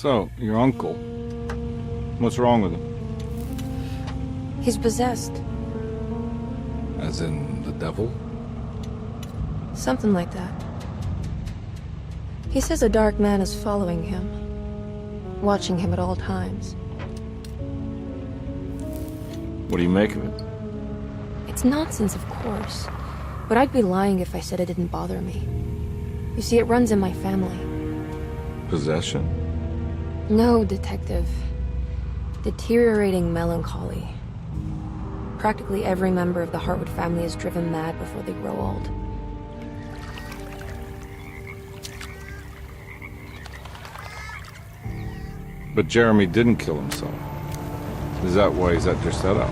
So, your uncle. What's wrong with him? He's possessed. As in the devil? Something like that. He says a dark man is following him, watching him at all times. What do you make of it? It's nonsense, of course, but I'd be lying if I said it didn't bother me. You see, it runs in my family. Possession? No, Detective. Deteriorating melancholy. Practically every member of the Hartwood family is driven mad before they grow old. But Jeremy didn't kill himself. Is that why he's at your setup?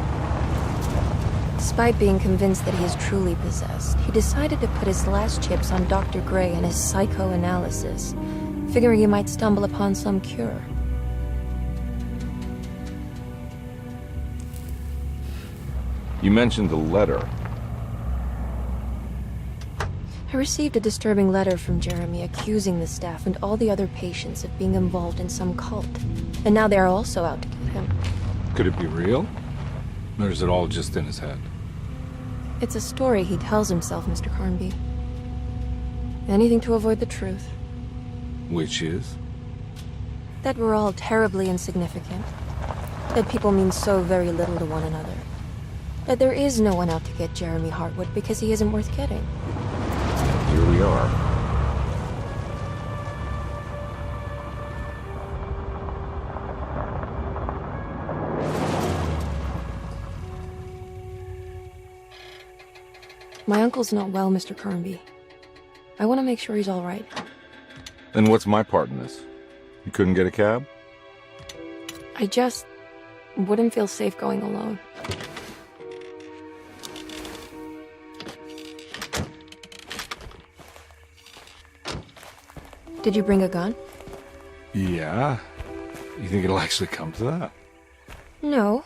Despite being convinced that he is truly possessed, he decided to put his last chips on Dr. Gray and his psychoanalysis, figuring he might stumble upon some cure. You mentioned the letter. I received a disturbing letter from Jeremy accusing the staff and all the other patients of being involved in some cult. And now they are also out to get him. Could it be real? Or is it all just in his head? It's a story he tells himself, Mr. Carnby. Anything to avoid the truth. Which is? That we're all terribly insignificant. That people mean so very little to one another. That there is no one out to get Jeremy Hartwood because he isn't worth getting. Here we are. My uncle's not well, Mr. Carnby. I want to make sure he's all right. Then what's my part in this? You couldn't get a cab? I just wouldn't feel safe going alone. Did you bring a gun? Yeah. You think it'll actually come to that? No.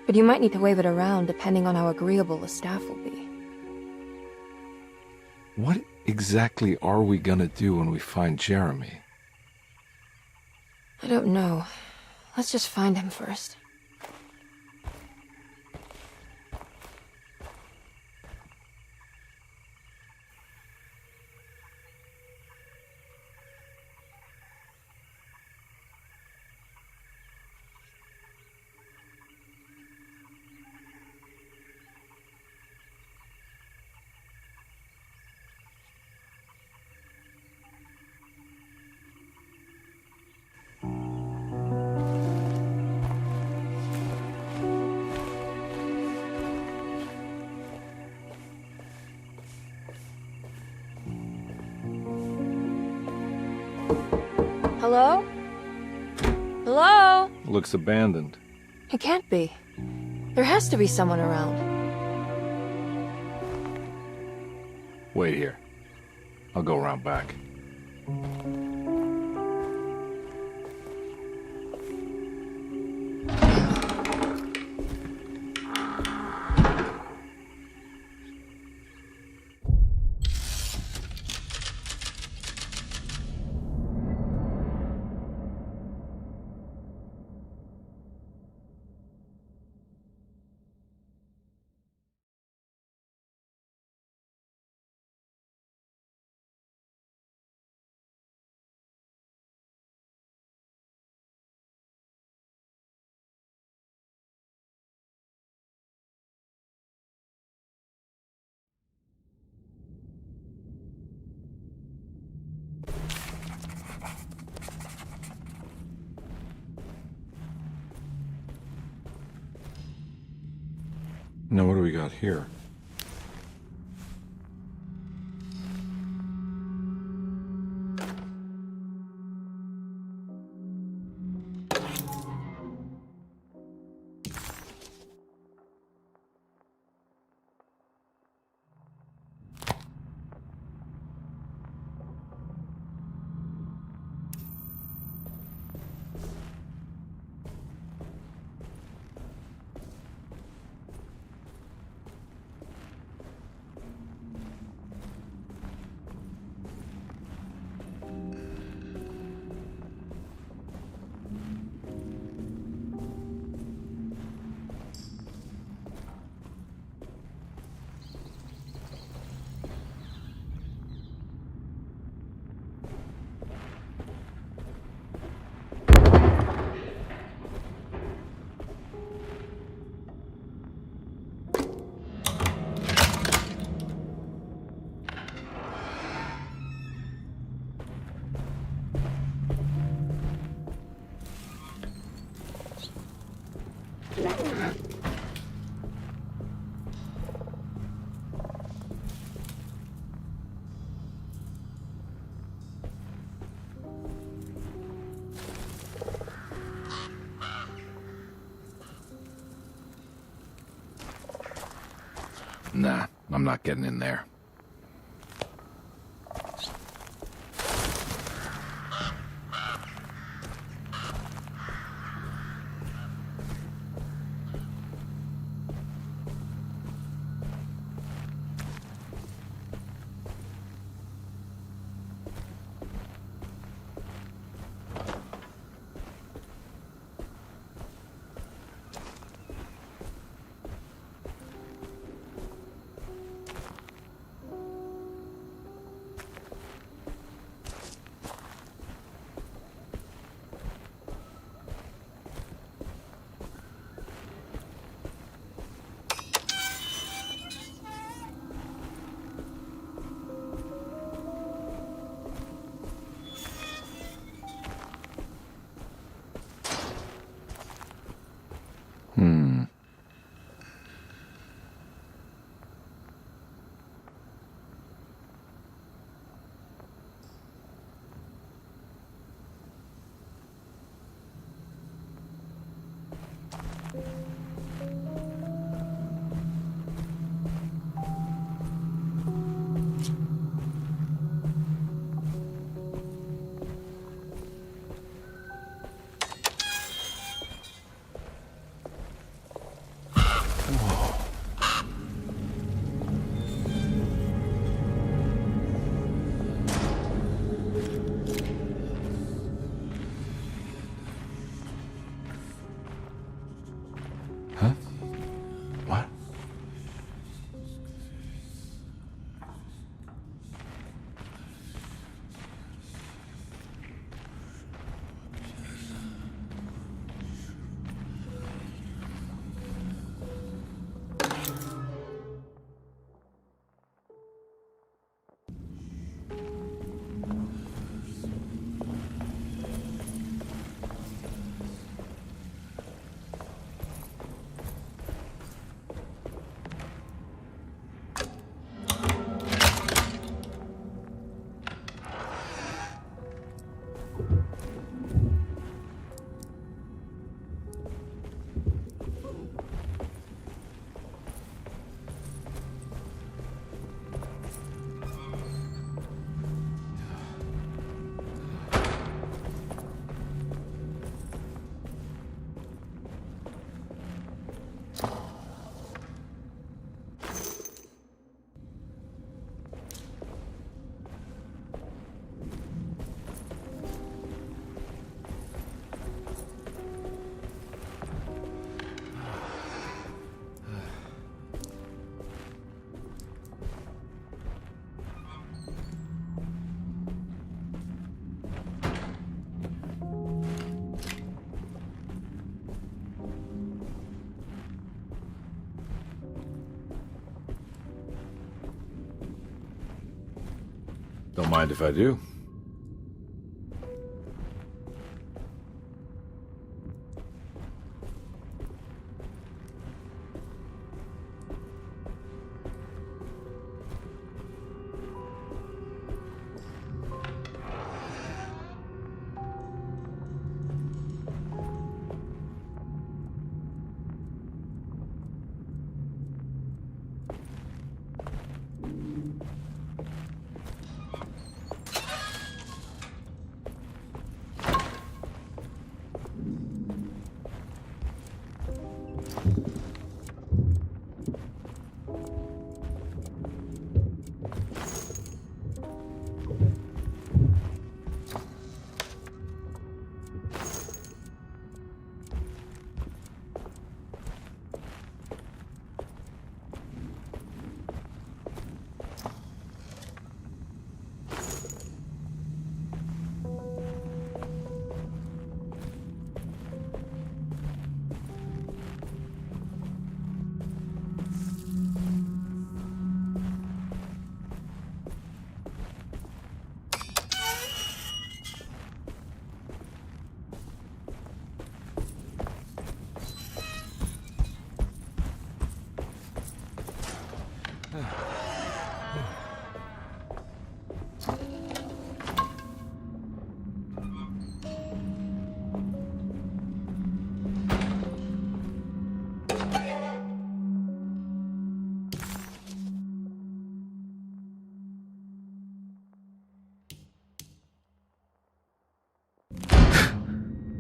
But you might need to wave it around depending on how agreeable the staff will be. What exactly are we gonna do when we find Jeremy? I don't know. Let's just find him first. Hello? Hello? Looks abandoned. It can't be. There has to be someone around. Wait here. I'll go around back. Now what do we got here? Nah, I'm not getting in there. Huh? What? Don't mind if I do.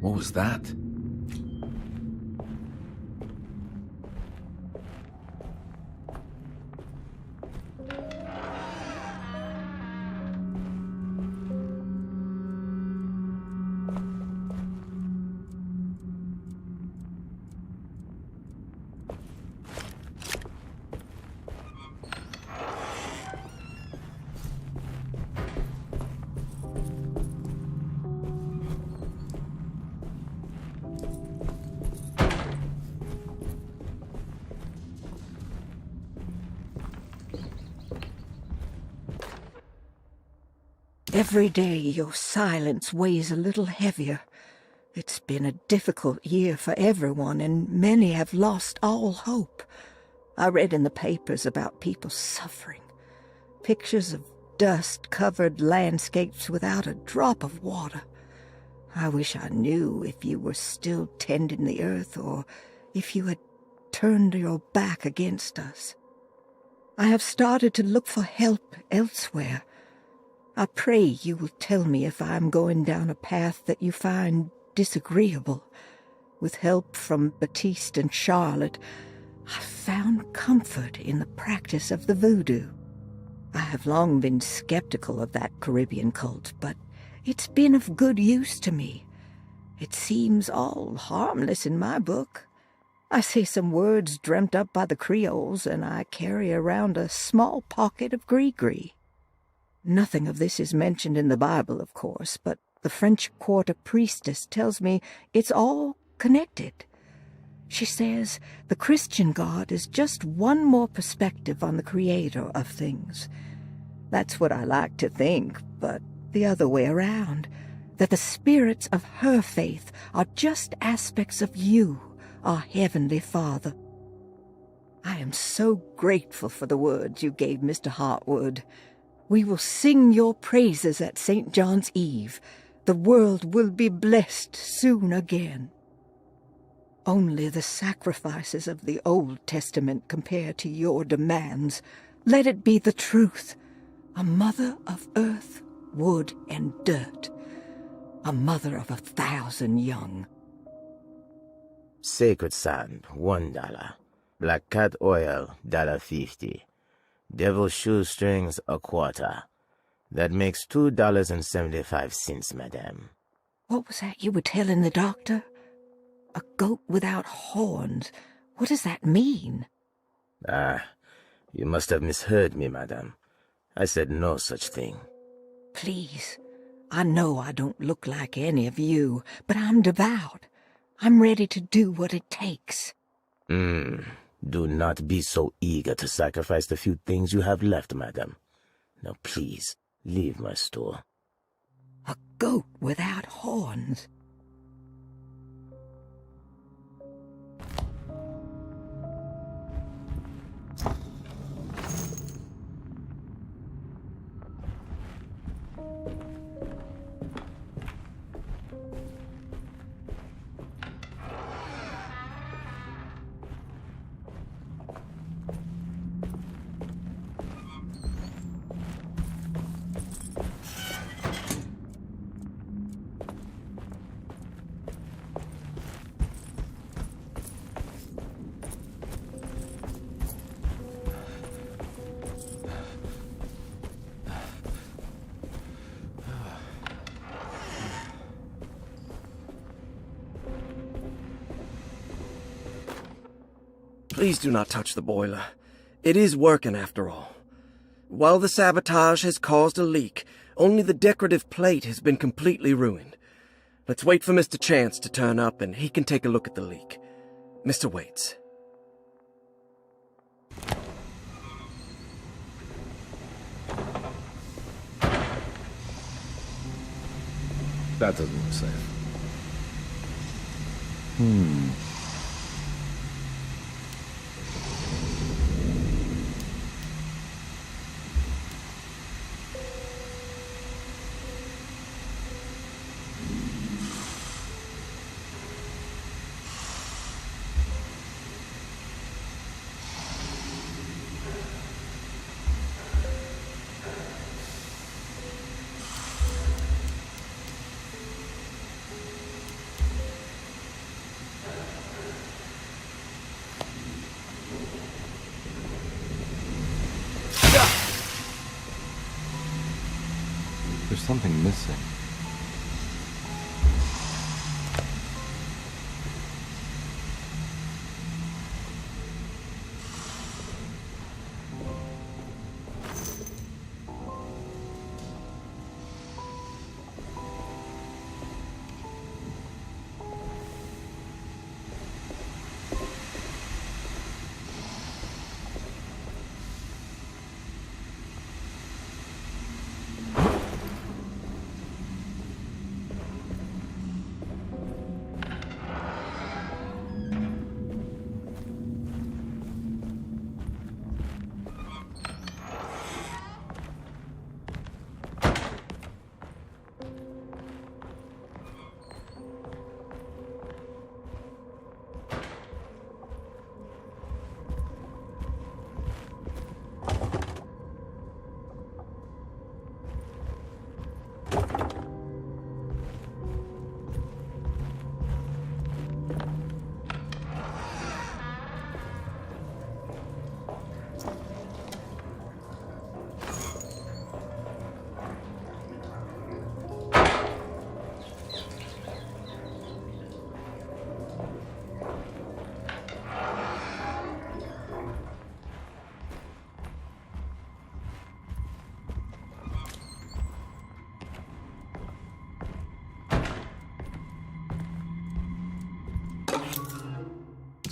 What was that? Every day your silence weighs a little heavier. It's been a difficult year for everyone, and many have lost all hope. I read in the papers about people suffering. Pictures of dust-covered landscapes without a drop of water. I wish I knew if you were still tending the earth or if you had turned your back against us. I have started to look for help elsewhere. I pray you will tell me if I am going down a path that you find disagreeable. With help from Baptiste and Charlotte, I found comfort in the practice of the voodoo. I have long been skeptical of that Caribbean cult, but it's been of good use to me. It seems all harmless in my book. I say some words dreamt up by the Creoles, and I carry around a small pocket of gris-gris. Nothing of this is mentioned in the Bible, of course, but the French Quarter priestess tells me it's all connected. She says the Christian God is just one more perspective on the creator of things. That's what I like to think, but the other way around, that the spirits of her faith are just aspects of you, our Heavenly Father. I am so grateful for the words you gave Mr. Hartwood. We will sing your praises at St. John's Eve. The world will be blessed soon again. Only the sacrifices of the Old Testament compare to your demands. Let it be the truth. A mother of earth, wood, and dirt. A mother of 1,000 young. Sacred sand, $1. Black cat oil, $1.50. Devil shoestrings, $0.25. That makes $2.75, madame. What was that you were telling the doctor? A goat without horns. What does that mean? You must have misheard me, madame. I said no such thing. Please, I know I don't look like any of you, but I'm devout. I'm ready to do what it takes. Do not be so eager to sacrifice the few things you have left, madam. Now please, leave my store. A goat without horns. Please do not touch the boiler. It is working after all. While the sabotage has caused a leak, only the decorative plate has been completely ruined. Let's wait for Mr. Chance to turn up and he can take a look at the leak. Mr. Waits. That doesn't look safe. There's something missing.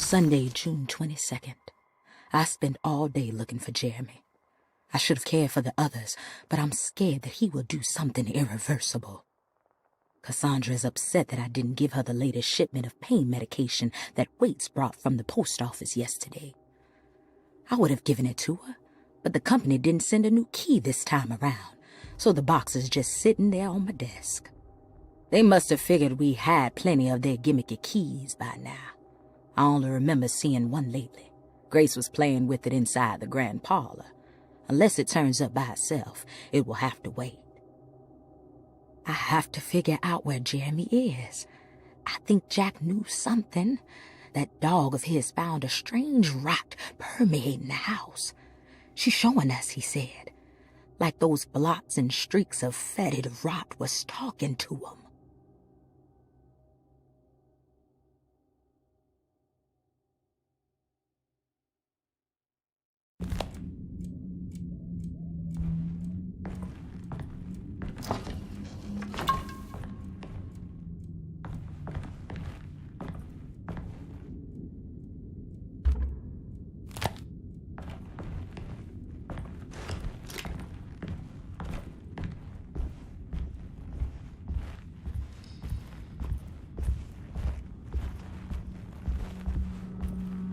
Sunday, June 22nd. I spent all day looking for Jeremy. I should have cared for the others, but I'm scared that he will do something irreversible. Cassandra is upset that I didn't give her the latest shipment of pain medication that Waits brought from the post office yesterday. I would have given it to her, but the company didn't send a new key this time around, so the box is just sitting there on my desk. They must have figured we had plenty of their gimmicky keys by now. I only remember seeing one lately. Grace was playing with it inside the grand parlor. Unless it turns up by itself, it will have to wait. I have to figure out where Jeremy is. I think Jack knew something. That dog of his found a strange rot permeating the house. She's showing us, he said. Like those blots and streaks of fetid rot was talking to him.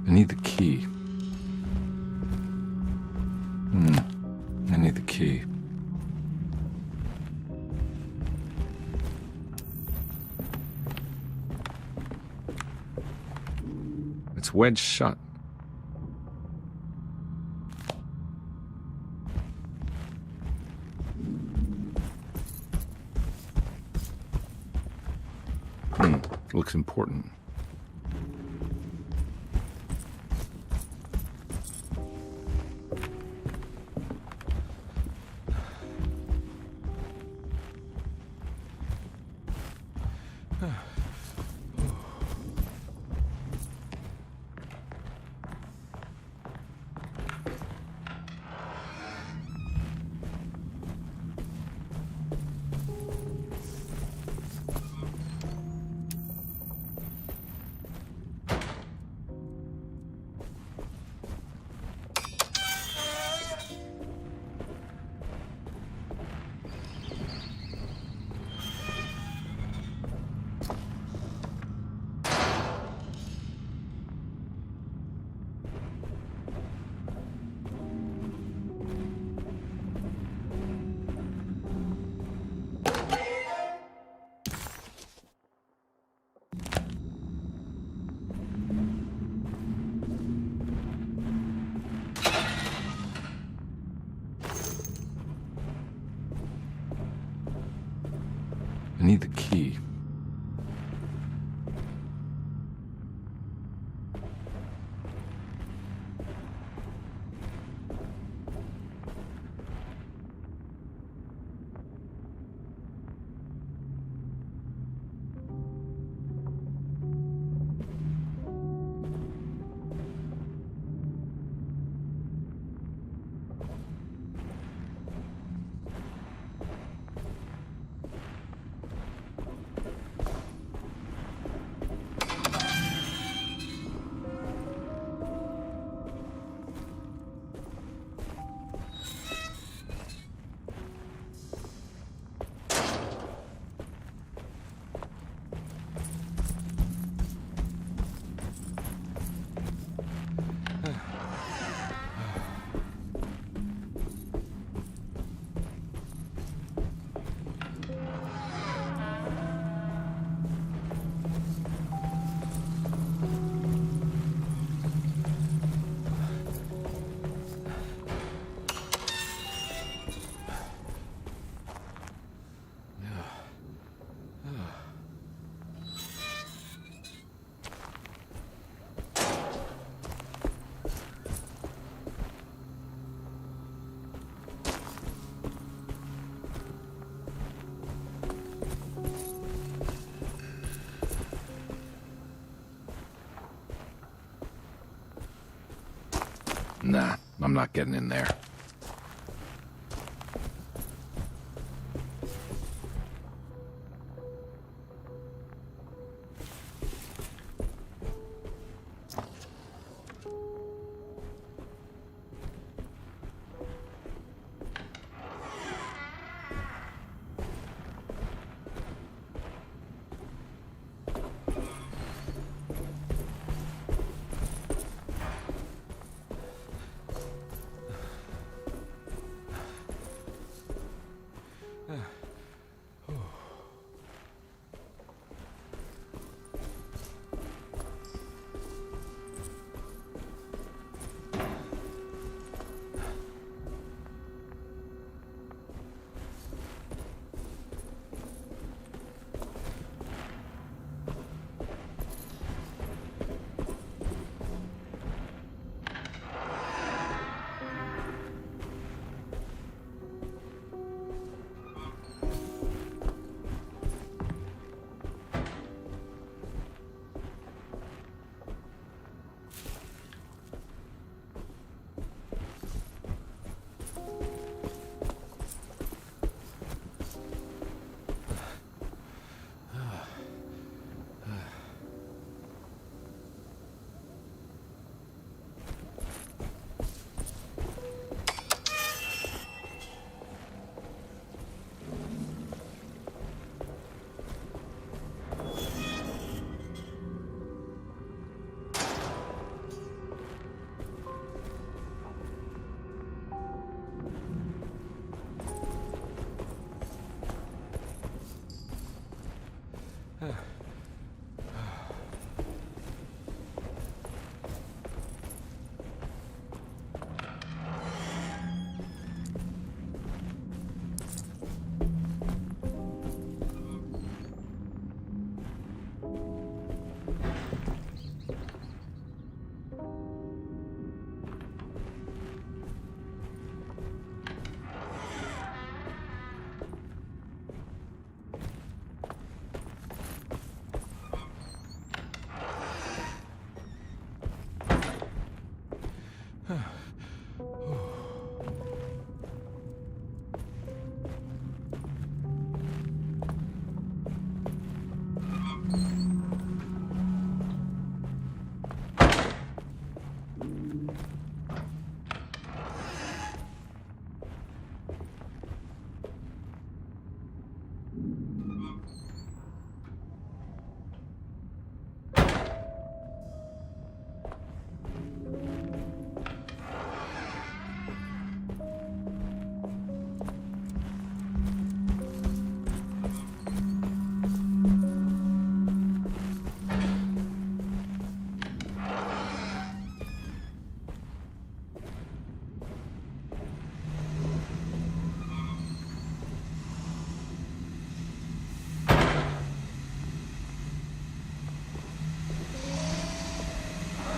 I need the key. I need the key. It's wedged shut. Looks important. I need the key. I'm not getting in there.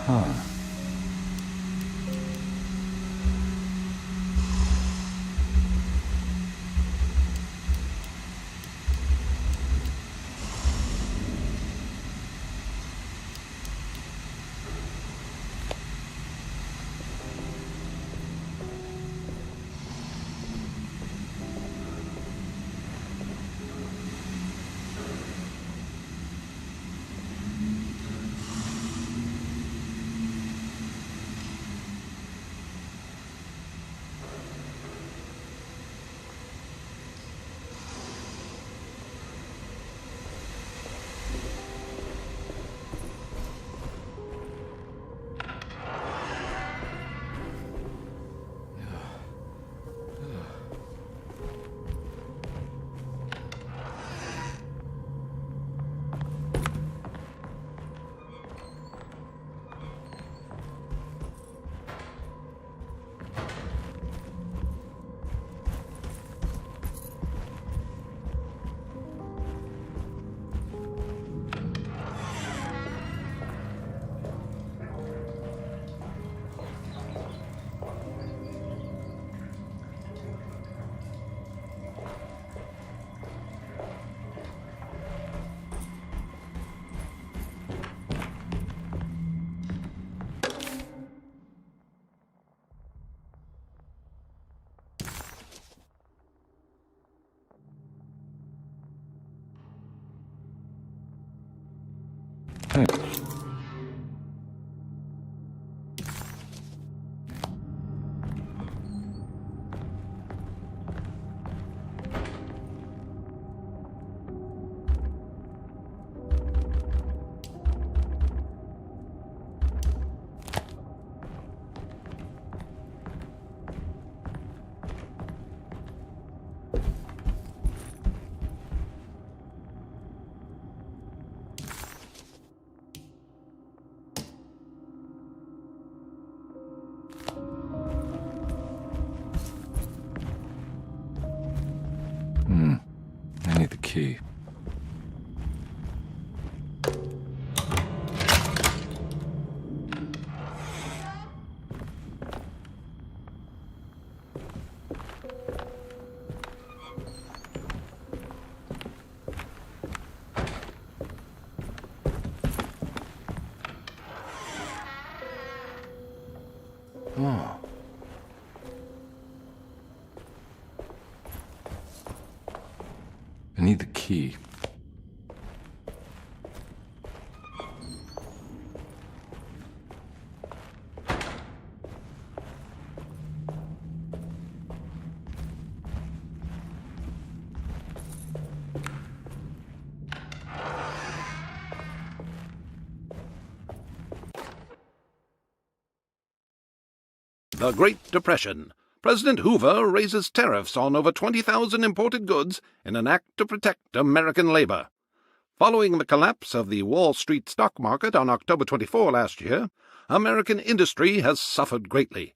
Huh. Hey. I need the key. Oh. I need the key. The Great Depression. President Hoover raises tariffs on over 20,000 imported goods in an act to protect American labor. Following the collapse of the Wall Street stock market on October 24 last year, American industry has suffered greatly.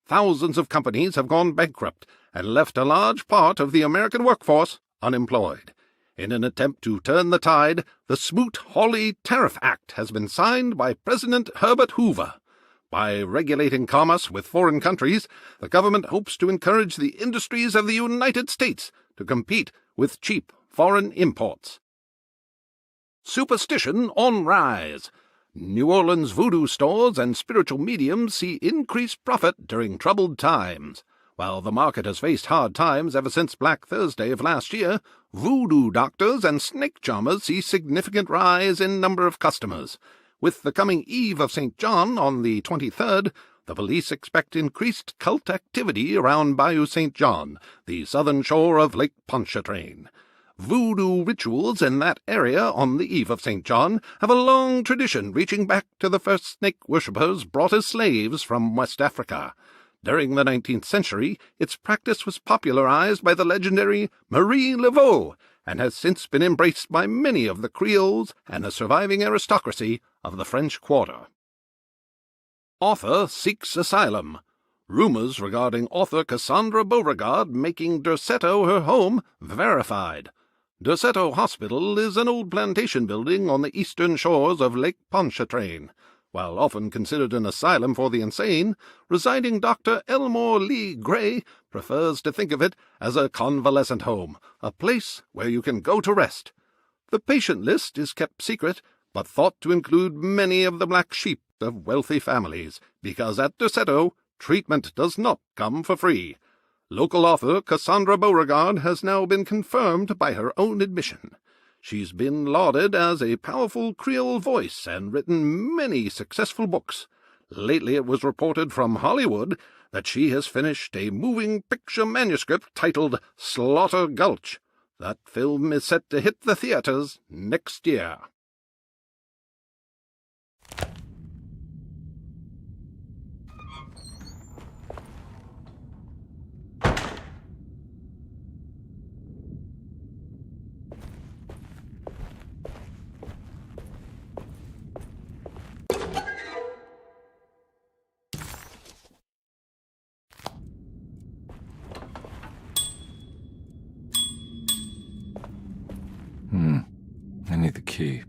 Thousands of companies have gone bankrupt and left a large part of the American workforce unemployed. In an attempt to turn the tide, the Smoot-Hawley Tariff Act has been signed by President Herbert Hoover. By regulating commerce with foreign countries, the government hopes to encourage the industries of the United States to compete with cheap foreign imports. Superstition on rise. New Orleans voodoo stores and spiritual mediums see increased profit during troubled times. While the market has faced hard times ever since Black Thursday of last year, voodoo doctors and snake charmers see significant rise in number of customers. With the coming Eve of St. John on the 23rd, the police expect increased cult activity around Bayou St. John, the southern shore of Lake Pontchartrain. Voodoo rituals in that area on the Eve of St. John have a long tradition reaching back to the first snake worshippers brought as slaves from West Africa. During the 19th century, its practice was popularized by the legendary Marie Laveau, and has since been embraced by many of the Creoles and the surviving aristocracy of the French Quarter. Author seeks asylum. Rumors regarding author Cassandra Beauregard making Derceto her home verified. Derceto Hospital is an old plantation building on the eastern shores of Lake Pontchartrain. While often considered an asylum for the insane, residing Dr. Elmore Lee Gray prefers to think of it as a convalescent home, a place where you can go to rest. The patient list is kept secret, but thought to include many of the black sheep of wealthy families, because at Derceto, treatment does not come for free. Local author Cassandra Beauregard has now been confirmed by her own admission. She's been lauded as a powerful Creole voice and written many successful books. Lately it was reported from Hollywood that she has finished a moving picture manuscript titled Slaughter Gulch. That film is set to hit the theaters next year. I need the key.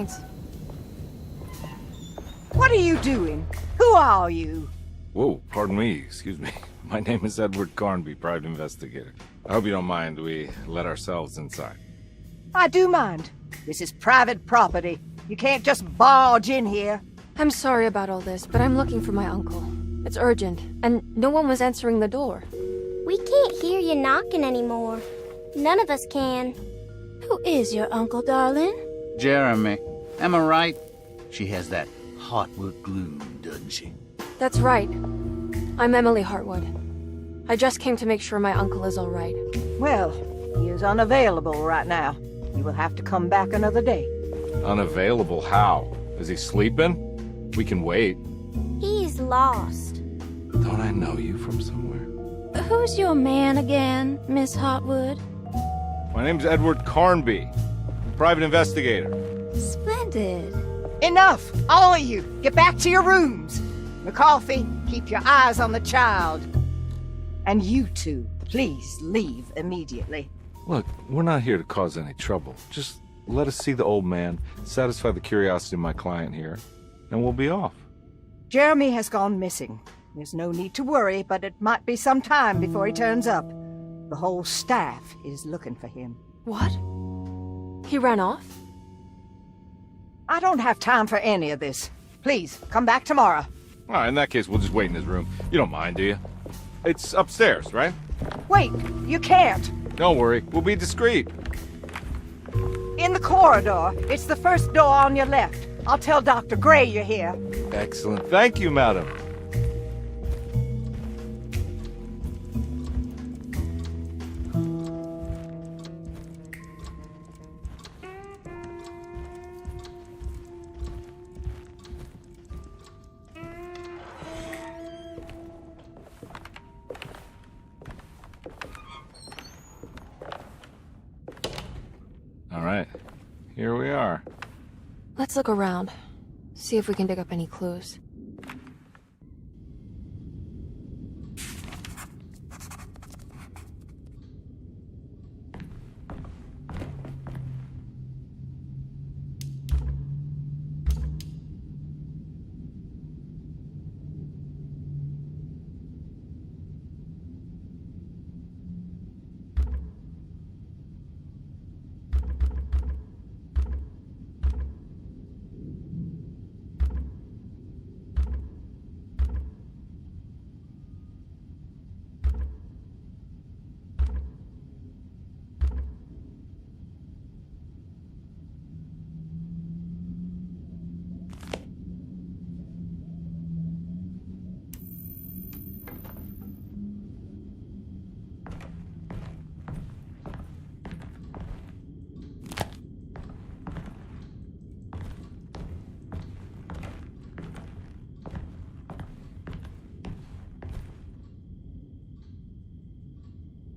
Thanks. What are you doing? Who are you? Whoa, pardon me, excuse me. My name is Edward Carnby, private investigator. I hope you don't mind we let ourselves inside. I do mind. This is private property. You can't just barge in here. I'm sorry about all this, but I'm looking for my uncle. It's urgent, and no one was answering the door. We can't hear you knocking anymore. None of us can. Who is your uncle, darling? Jeremy. Am I right? She has that Heartwood gloom, doesn't she? That's right. I'm Emily Hartwood. I just came to make sure my uncle is all right. Well, he is unavailable right now. You will have to come back another day. Unavailable how? Is he sleeping? We can wait. He's lost. Don't I know you from somewhere? Who's your man again, Miss Hartwood? My name's Edward Carnby, private investigator. Splendid. Enough! All of you! Get back to your rooms! McCarthy, keep your eyes on the child. And you two, please leave immediately. Look, we're not here to cause any trouble. Just let us see the old man, satisfy the curiosity of my client here, and we'll be off. Jeremy has gone missing. There's no need to worry, but it might be some time before he turns up. The whole staff is looking for him. What? He ran off? I don't have time for any of this. Please, come back tomorrow. All right, in that case, we'll just wait in his room. You don't mind, do you? It's upstairs, right? Wait, you can't. Don't worry, we'll be discreet. In the corridor. It's the first door on your left. I'll tell Dr. Gray you're here. Excellent. Thank you, madam. All right, here we are. Let's look around. See if we can dig up any clues.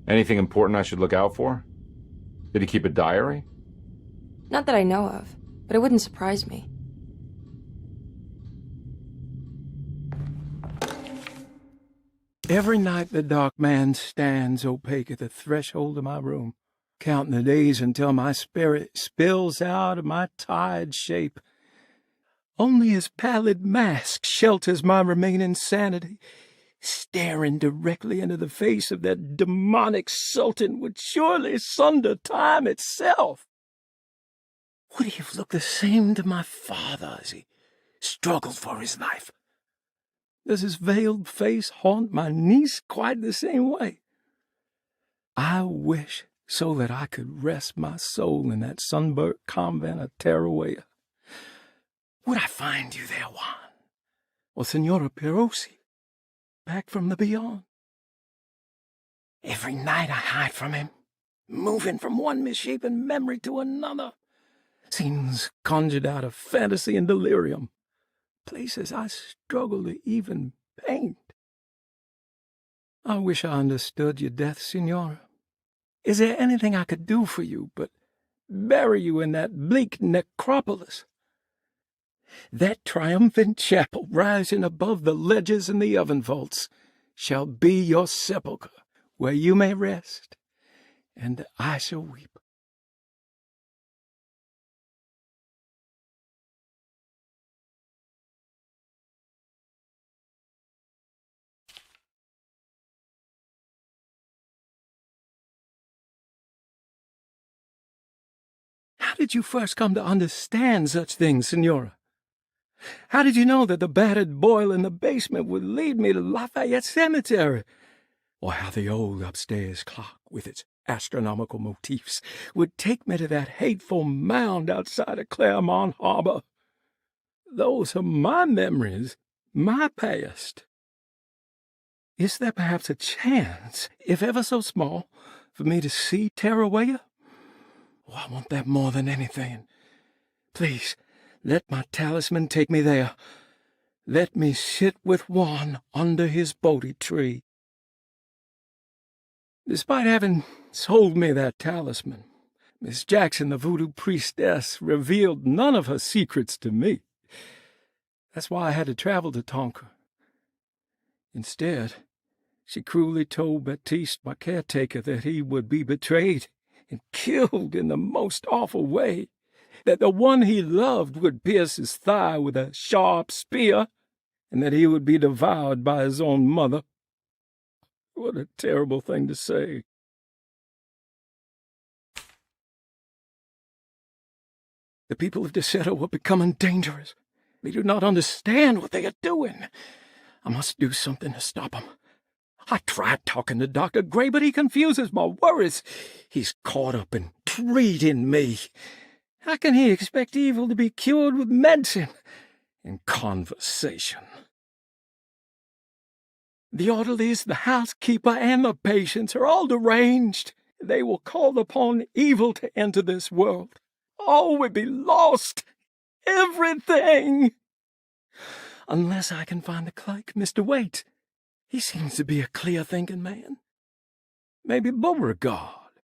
Anything important I should look out for? Did he keep a diary? Not that I know of, but it wouldn't surprise me. Every night the dark man stands opaque at the threshold of my room, counting the days until my spirit spills out of my tired shape. Only his pallid mask shelters my remaining sanity. Staring directly into the face of that demonic sultan would surely sunder time itself. Would he have looked the same to my father as he struggled for his life? Does his veiled face haunt my niece quite the same way? I wish so that I could rest my soul in that sunburnt convent of Teruel. Would I find you there, Juan? Or Senora Perosi? Back from the beyond. Every night I hide from him, moving from one misshapen memory to another. Scenes conjured out of fantasy and delirium. Places I struggle to even paint. I wish I understood your death, Senora. Is there anything I could do for you but bury you in that bleak necropolis? That triumphant chapel rising above the ledges and the oven vaults shall be your sepulchre, where you may rest, and I shall weep. did you first come to understand such things, Senora? How did you know that the battered boil in the basement would lead me to Lafayette Cemetery? Or how the old upstairs clock, with its astronomical motifs, would take me to that hateful mound outside of Claremont Harbour? Those are my memories, my past. Is there perhaps a chance, if ever so small, for me to see Tarawaya? Oh, I want that more than anything. Please, let my talisman take me there. Let me sit with Juan under his Bodhi tree. Despite having sold me that talisman, Miss Jackson, the voodoo priestess, revealed none of her secrets to me. That's why I had to travel to Tonka. Instead, she cruelly told Baptiste, my caretaker, that he would be betrayed and killed in the most awful way, that the one he loved would pierce his thigh with a sharp spear, and that he would be devoured by his own mother. What a terrible thing to say. The people of Deseto are becoming dangerous. They do not understand what they are doing. I must do something to stop them. I tried talking to Dr. Gray, but he confuses my worries. He's caught up in treating me. How can he expect evil to be cured with medicine and conversation? The orderlies, the housekeeper, and the patients are all deranged. They will call upon evil to enter this world. All will be lost. Everything. Unless I can find the clerk, Mr. Waite. He seems to be a clear-thinking man. Maybe Beauregard.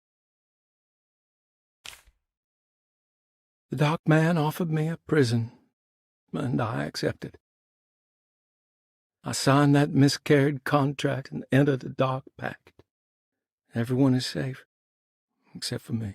The dark man offered me a prison, and I accepted. I signed that miscarried contract and entered the dark pact. Everyone is safe, except for me.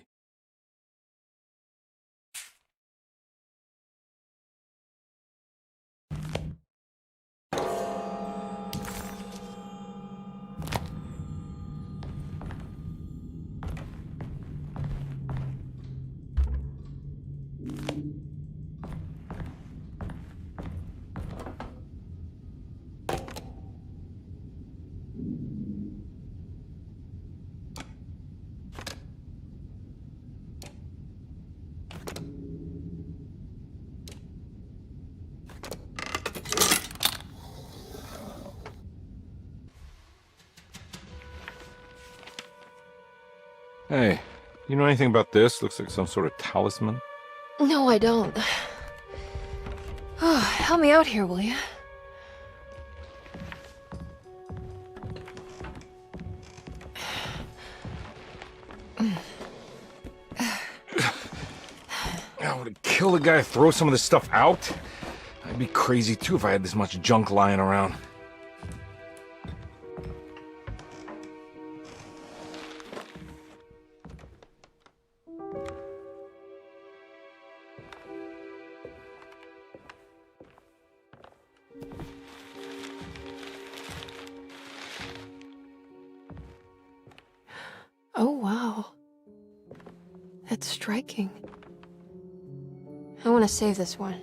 Hey, you know anything about this? Looks like some sort of talisman. No, I don't. Oh, help me out here, will you? I would kill the guy, throw some of this stuff out. I'd be crazy too if I had this much junk lying around. Oh, wow. That's striking. I want to save this one.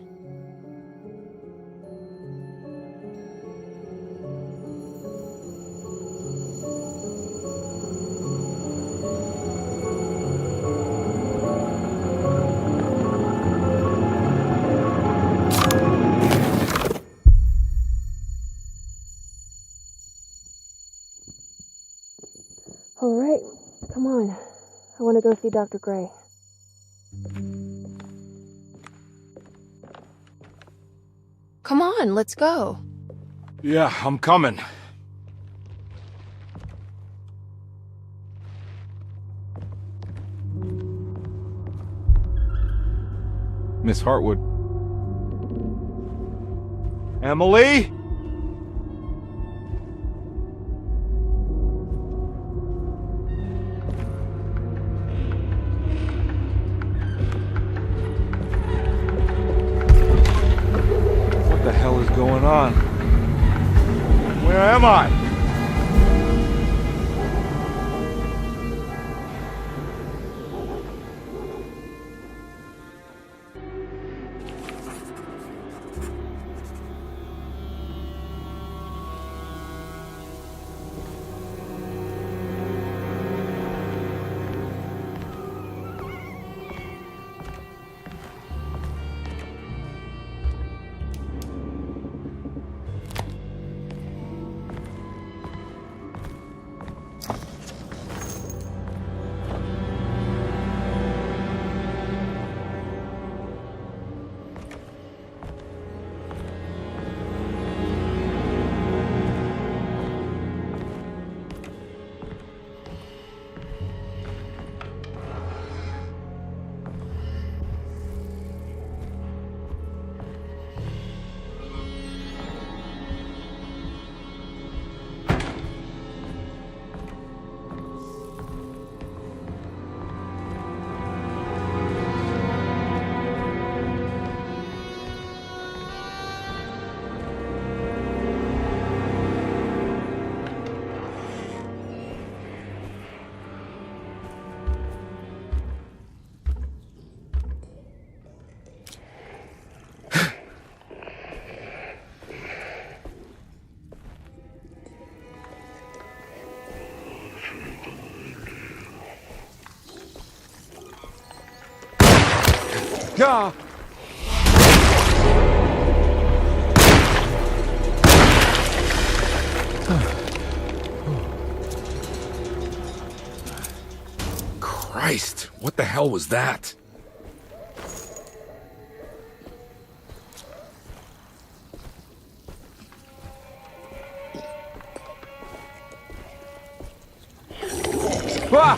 All right, come on. I want to go see Dr. Gray. Come on, let's go. Yeah, I'm coming. Miss Hartwood. Emily? What the hell is going on? Where am I? God! Christ, what the hell was that? Ah!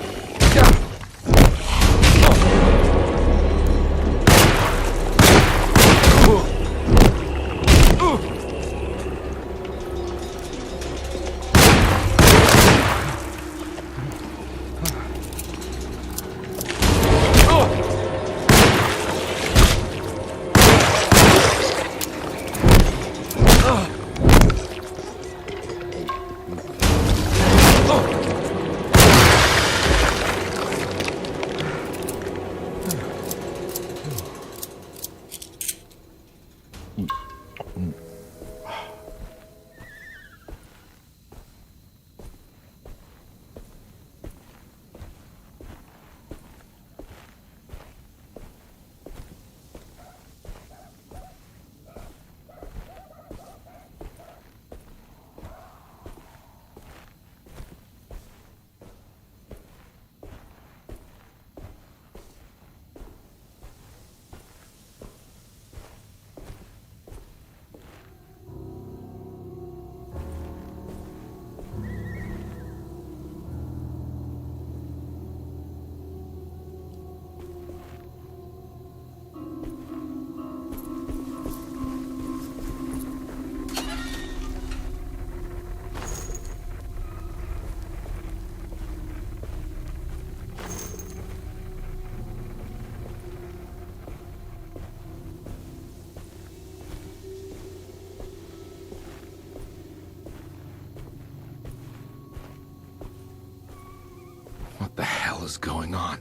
What the hell is going on?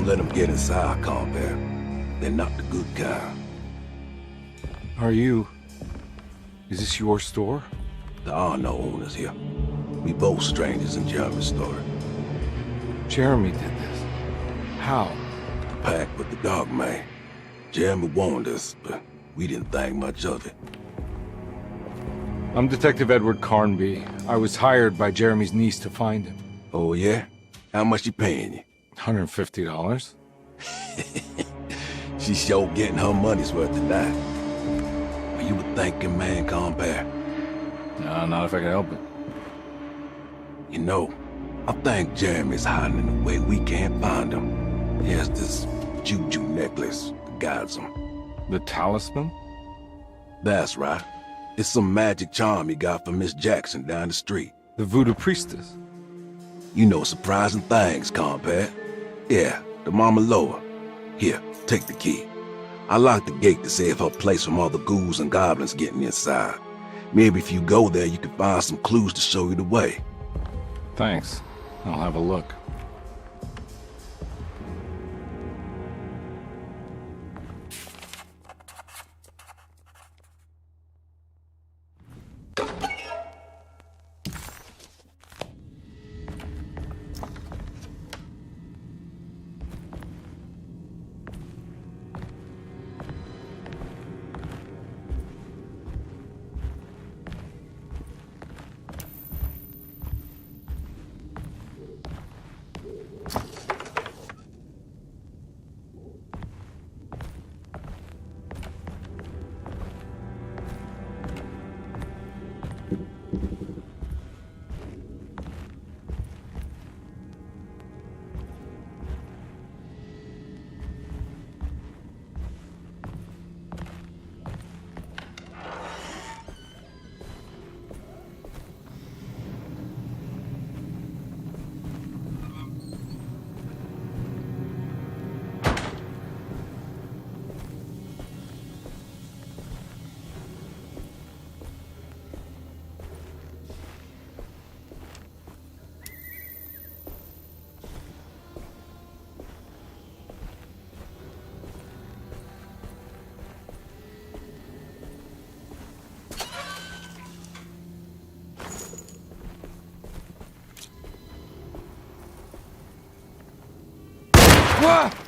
Let them get inside, combat. They're not the good kind. Is this your store? There are no owners here. We both strangers in Jeremy's store. Jeremy did this. How? The pact with the dog man. Jeremy warned us, but we didn't think much of it. I'm Detective Edward Carnby. I was hired by Jeremy's niece to find him. Oh, yeah? How much she paying you? $150. She's sure getting her money's worth tonight. Are you a thinking man, compare? No, not if I can help it. You know, I think Jeremy's hiding in a way we can't find him. He has this juju necklace that guides him. The talisman? That's right. It's some magic charm he got from Miss Jackson down the street. The voodoo priestess? You know surprising things, compare. Yeah, the Mama Loa. Here, take the key. I locked the gate to save her place from all the ghouls and goblins getting inside. Maybe if you go there, you can find some clues to show you the way. Thanks. I'll have a look. What?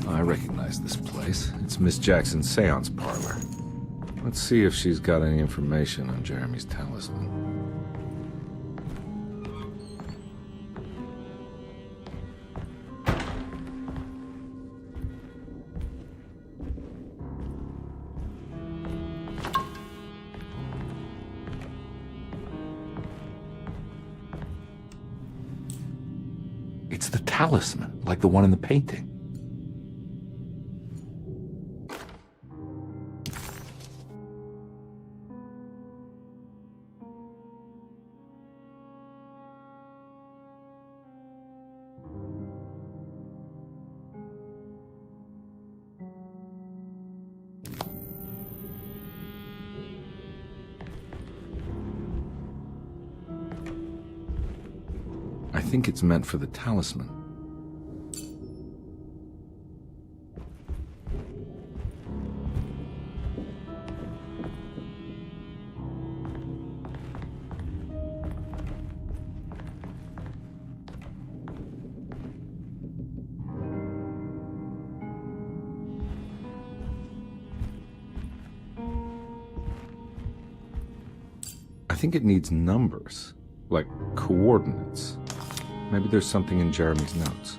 I recognize this place. It's Miss Jackson's seance parlor. Let's see if she's got any information on Jeremy's talisman. It's the talisman, like the one in the painting. think it's meant for the talisman. I think it needs numbers, like coordinates. Maybe there's something in Jeremy's notes.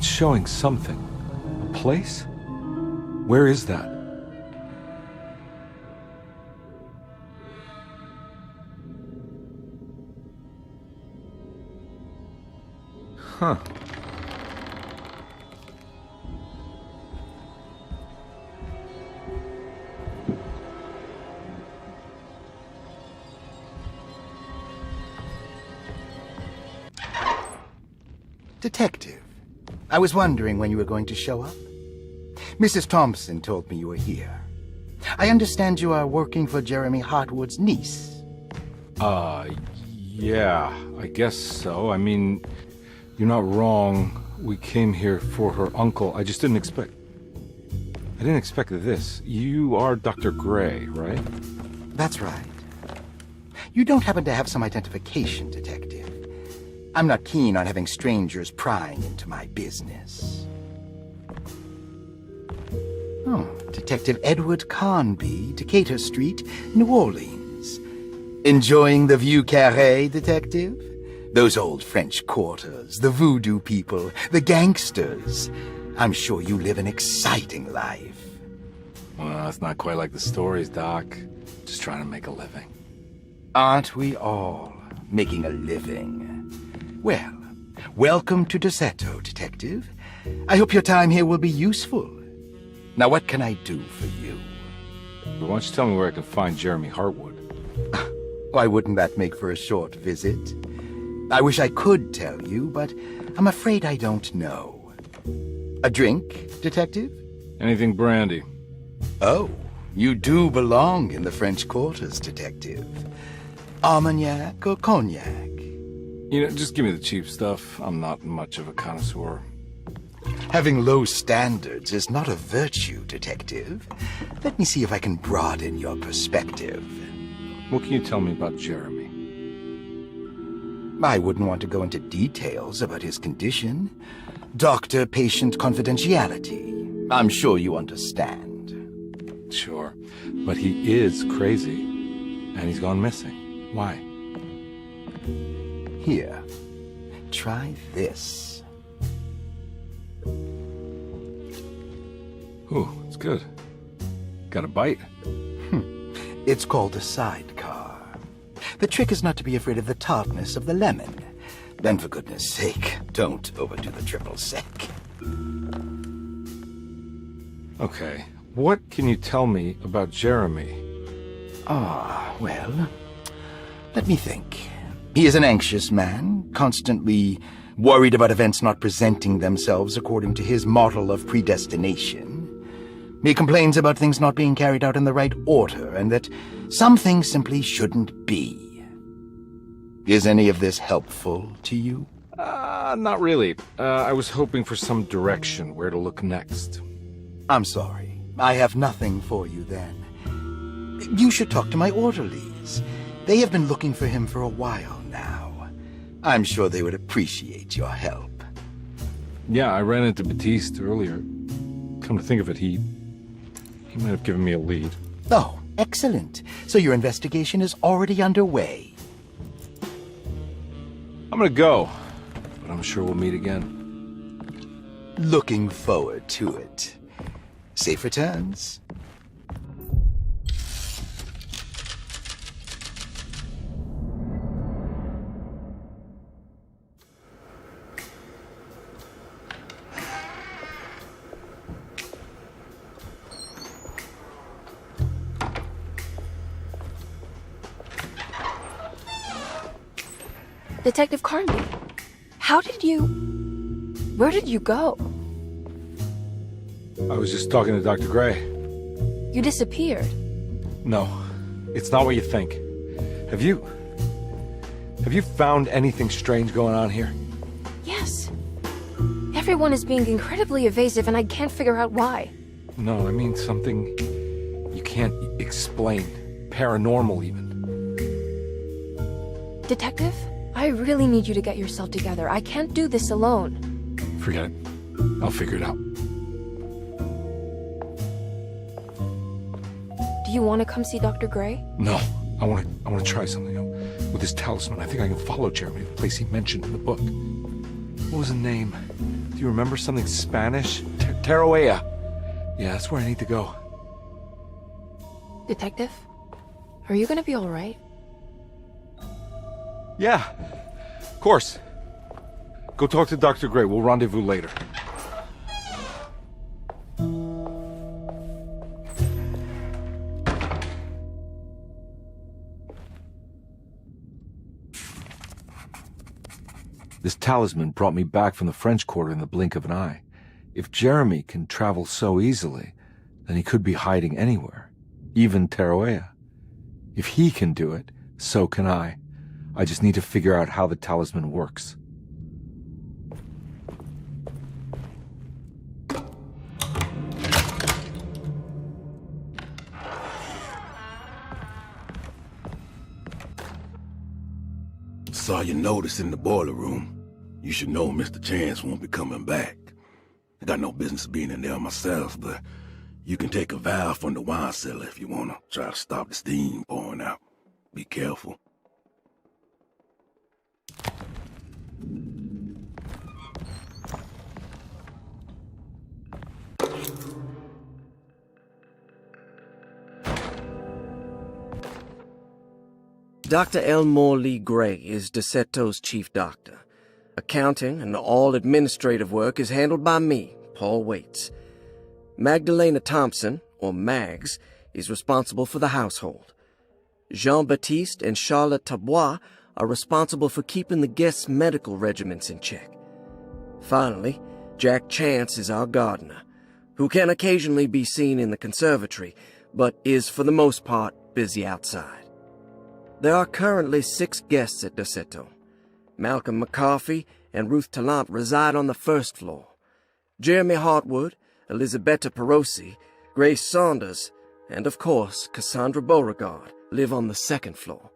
It's showing something. A place? Where is that? Huh. Detective, I was wondering when you were going to show up. Mrs. Thompson told me you were here. I understand you are working for Jeremy Hartwood's niece. Yeah, I guess so. I mean, you're not wrong. We came here for her uncle. I just didn't expect... I didn't expect this. You are Dr. Gray, right? That's right. You don't happen to have some identification, Detective. I'm not keen on having strangers prying into my business. Oh, Detective Edward Carnby, Decatur Street, New Orleans. Enjoying the Vieux Carré, Detective? Those old French quarters, the voodoo people, the gangsters. I'm sure you live an exciting life. Well, it's not quite like the stories, Doc. Just trying to make a living. Aren't we all making a living? Well, welcome to Deseto, Detective. I hope your time here will be useful. Now, what can I do for you? Why don't you tell me where I can find Jeremy Hartwood? Why wouldn't that make for a short visit? I wish I could tell you, but I'm afraid I don't know. A drink, Detective? Anything brandy. Oh, you do belong in the French Quarters, Detective. Armagnac or cognac? You know, just give me the cheap stuff. I'm not much of a connoisseur. Having low standards is not a virtue, Detective. Let me see if I can broaden your perspective. What can you tell me about Jeremy? I wouldn't want to go into details about his condition. Doctor-patient confidentiality. I'm sure you understand. Sure, but he is crazy, and he's gone missing. Why? Here, try this. Ooh, it's good. Got a bite? It's called a sidecar. The trick is not to be afraid of the tartness of the lemon. Then, for goodness sake, don't overdo the triple sec. Okay, what can you tell me about Jeremy? Well, let me think. He is an anxious man, constantly worried about events not presenting themselves according to his model of predestination. He complains about things not being carried out in the right order, and that some things simply shouldn't be. Is any of this helpful to you? Not really. I was hoping for some direction where to look next. I'm sorry. I have nothing for you then. You should talk to my orderlies. They have been looking for him for a while now. I'm sure they would appreciate your help. Yeah, I ran into Batiste earlier. Come to think of it, he might have given me a lead. Oh, excellent. So your investigation is already underway. I'm gonna go, but I'm sure we'll meet again. Looking forward to it. Safe returns. Detective Carnby, where did you go? I was just talking to Dr. Gray. You disappeared. No, it's not what you think. Have you found anything strange going on here? Yes. Everyone is being incredibly evasive and I can't figure out why. No, I mean something you can't explain. Paranormal, even. Detective, I really need you to get yourself together. I can't do this alone. Forget it. I'll figure it out. Do you want to come see Dr. Gray? No, I want to try something out. With this talisman, I think I can follow Jeremy to the place he mentioned in the book. What was the name? Do you remember something Spanish? Tarawea. Yeah, that's where I need to go. Detective, are you gonna be all right? Yeah, of course. Go talk to Dr. Gray. We'll rendezvous later. This talisman brought me back from the French Quarter in the blink of an eye. If Jeremy can travel so easily, then he could be hiding anywhere, even Tarawea. If he can do it, so can I. I just need to figure out how the talisman works. Saw your notice in the boiler room. You should know Mr. Chance won't be coming back. I got no business being in there myself, but you can take a valve from the wine cellar if you want to try to stop the steam pouring out. Be careful. Dr. Elmore Lee Gray is DeSeto's chief doctor. Accounting and all administrative work is handled by me, Paul Waits. Magdalena Thompson, or Mags, is responsible for the household. Jean-Baptiste and Charlotte Tabois are responsible for keeping the guests' medical regimens in check. Finally, Jack Chance is our gardener, who can occasionally be seen in the conservatory, but is for the most part busy outside. There are currently 6 guests at DeSeto. Malcolm McCarthy and Ruth Tallant reside on the first floor. Jeremy Hartwood, Elisabetta Perosi, Grace Saunders, and of course Cassandra Beauregard live on the second floor.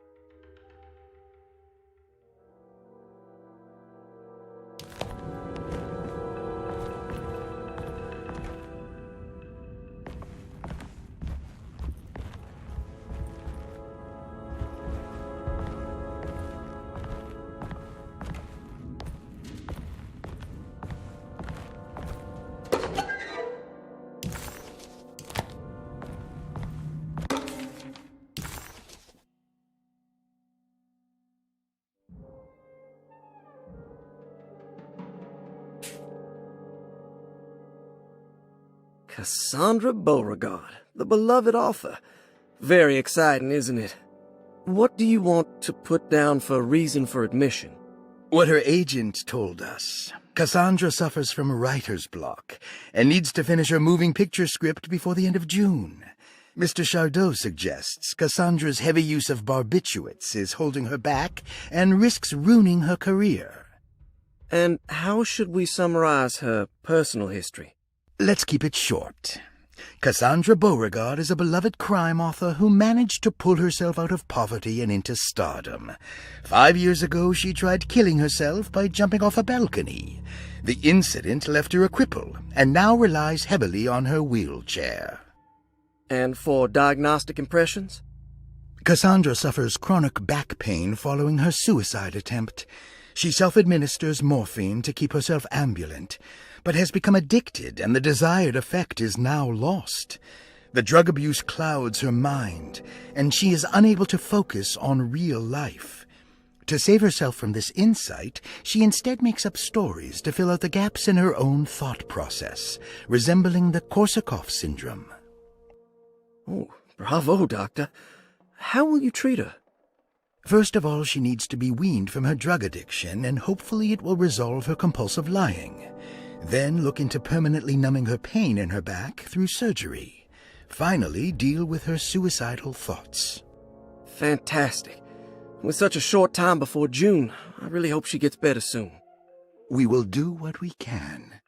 Cassandra Beauregard, the beloved author. Very exciting, isn't it? What do you want to put down for reason for admission? What her agent told us. Cassandra suffers from writer's block and needs to finish her moving picture script before the end of June. Mr. Chardot suggests Cassandra's heavy use of barbiturates is holding her back and risks ruining her career. And how should we summarize her personal history? Let's keep it short. Cassandra Beauregard is a beloved crime author who managed to pull herself out of poverty and into stardom. 5 years ago, she tried killing herself by jumping off a balcony. The incident left her a cripple, and now relies heavily on her wheelchair. And for diagnostic impressions? Cassandra suffers chronic back pain following her suicide attempt. She self-administers morphine to keep herself ambulant, but has become addicted, and the desired effect is now lost. The drug abuse clouds her mind, and she is unable to focus on real life. To save herself from this insight, she instead makes up stories to fill out the gaps in her own thought process, resembling the Korsakoff syndrome. Oh, bravo, Doctor. How will you treat her? First of all, she needs to be weaned from her drug addiction, and hopefully it will resolve her compulsive lying. Then look into permanently numbing her pain in her back through surgery. Finally, deal with her suicidal thoughts. Fantastic. With such a short time before June, I really hope she gets better soon. We will do what we can.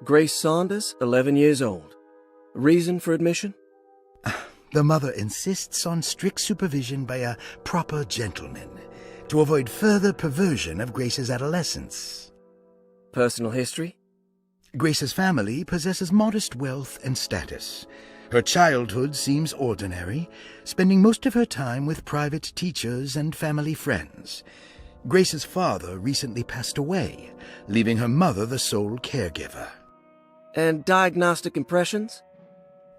Grace Saunders, 11 years old. Reason for admission? The mother insists on strict supervision by a proper gentleman to avoid further perversion of Grace's adolescence. Personal history? Grace's family possesses modest wealth and status. Her childhood seems ordinary, spending most of her time with private teachers and family friends. Grace's father recently passed away, leaving her mother the sole caregiver. And diagnostic impressions?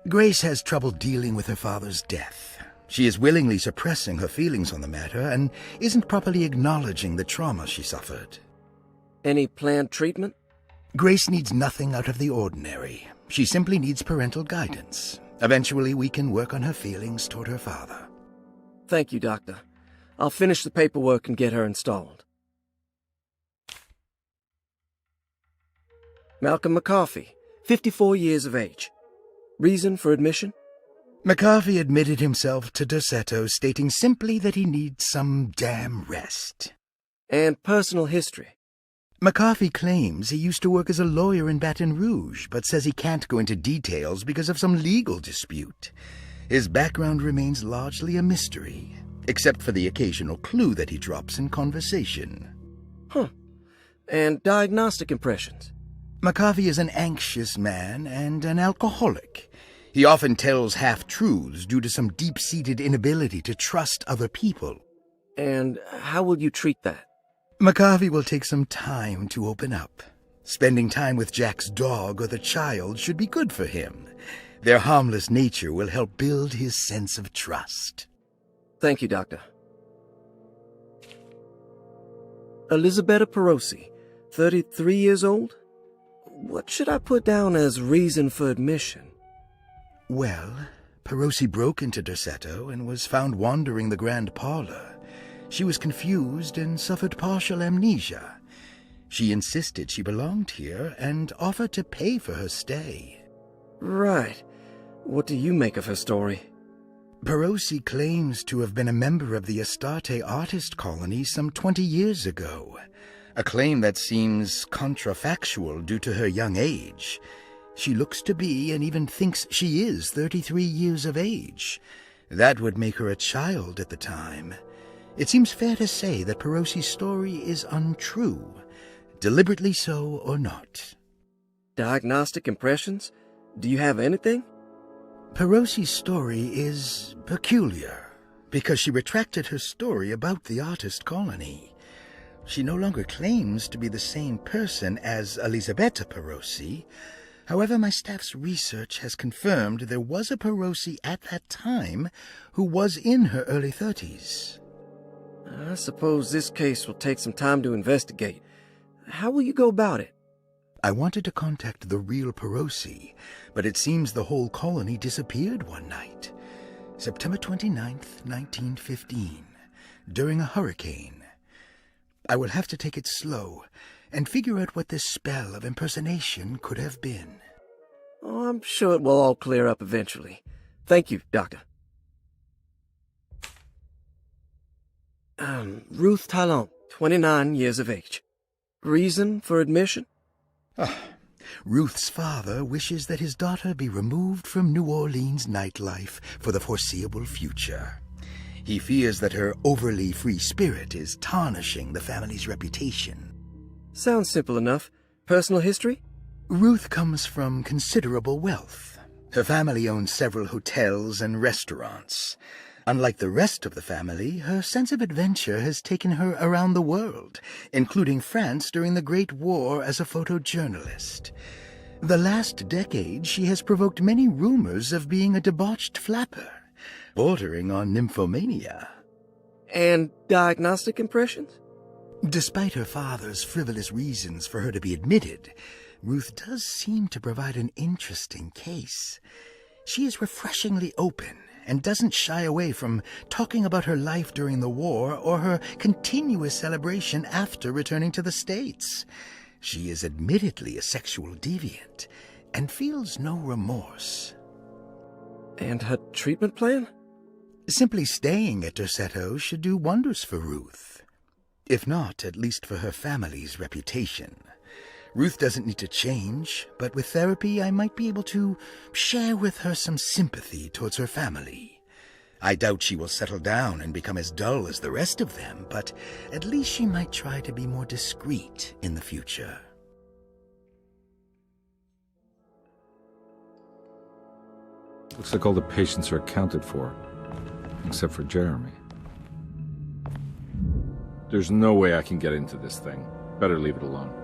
Grace has trouble dealing with her father's death. She is willingly suppressing her feelings on the matter and isn't properly acknowledging the trauma she suffered. Any planned treatment? Grace needs nothing out of the ordinary. She simply needs parental guidance. Eventually, we can work on her feelings toward her father. Thank you, Doctor. I'll finish the paperwork and get her installed. Malcolm McCarthy, 54 years of age. Reason for admission? McCarthy admitted himself to Dorsetto, stating simply that he needs some damn rest. And personal history? McCarthy claims he used to work as a lawyer in Baton Rouge, but says he can't go into details because of some legal dispute. His background remains largely a mystery, except for the occasional clue that he drops in conversation. Huh. And diagnostic impressions? McCarthy is an anxious man and an alcoholic. He often tells half-truths due to some deep-seated inability to trust other people. And how will you treat that? McCarthy will take some time to open up. Spending time with Jack's dog or the child should be good for him. Their harmless nature will help build his sense of trust. Thank you, Doctor. Elisabetta Perosi, 33 years old? What should I put down as reason for admission? Well, Perosi broke into Dorsetto and was found wandering the grand parlor. She was confused and suffered partial amnesia. She insisted she belonged here and offered to pay for her stay. Right. What do you make of her story? Perosi claims to have been a member of the Astarte artist colony some 20 years ago, a claim that seems contrafactual due to her young age. She looks to be and even thinks she is 33 years of age. That would make her a child at the time. It seems fair to say that Perosi's story is untrue, deliberately so or not. Diagnostic impressions? Do you have anything? Perosi's story is peculiar, because she retracted her story about the artist colony. She no longer claims to be the same person as Elisabetta Perosi. However, my staff's research has confirmed there was a Perosi at that time who was in her early 30s. I suppose this case will take some time to investigate. How will you go about it? I wanted to contact the real Perosi, but it seems the whole colony disappeared one night. September 29th, 1915, during a hurricane. I will have to take it slow and figure out what this spell of impersonation could have been. Oh, I'm sure it will all clear up eventually. Thank you, Doctor. Ruth Talon, 29 years of age. Reason for admission? Ruth's father wishes that his daughter be removed from New Orleans nightlife for the foreseeable future. He fears that her overly free spirit is tarnishing the family's reputation. Sounds simple enough. Personal history? Ruth comes from considerable wealth. Her family owns several hotels and restaurants. Unlike the rest of the family, her sense of adventure has taken her around the world, including France during the Great War as a photojournalist. The last decade, she has provoked many rumors of being a debauched flapper, bordering on nymphomania. And diagnostic impressions? Despite her father's frivolous reasons for her to be admitted, Ruth does seem to provide an interesting case. She is refreshingly open and doesn't shy away from talking about her life during the war or her continuous celebration after returning to the States. She is admittedly a sexual deviant and feels no remorse. And her treatment plan? Simply staying at Dorsetto should do wonders for Ruth. If not, at least for her family's reputation. Ruth doesn't need to change, but with therapy I might be able to share with her some sympathy towards her family. I doubt she will settle down and become as dull as the rest of them, but at least she might try to be more discreet in the future. Looks like all the patients are accounted for, except for Jeremy. There's no way I can get into this thing. Better leave it alone.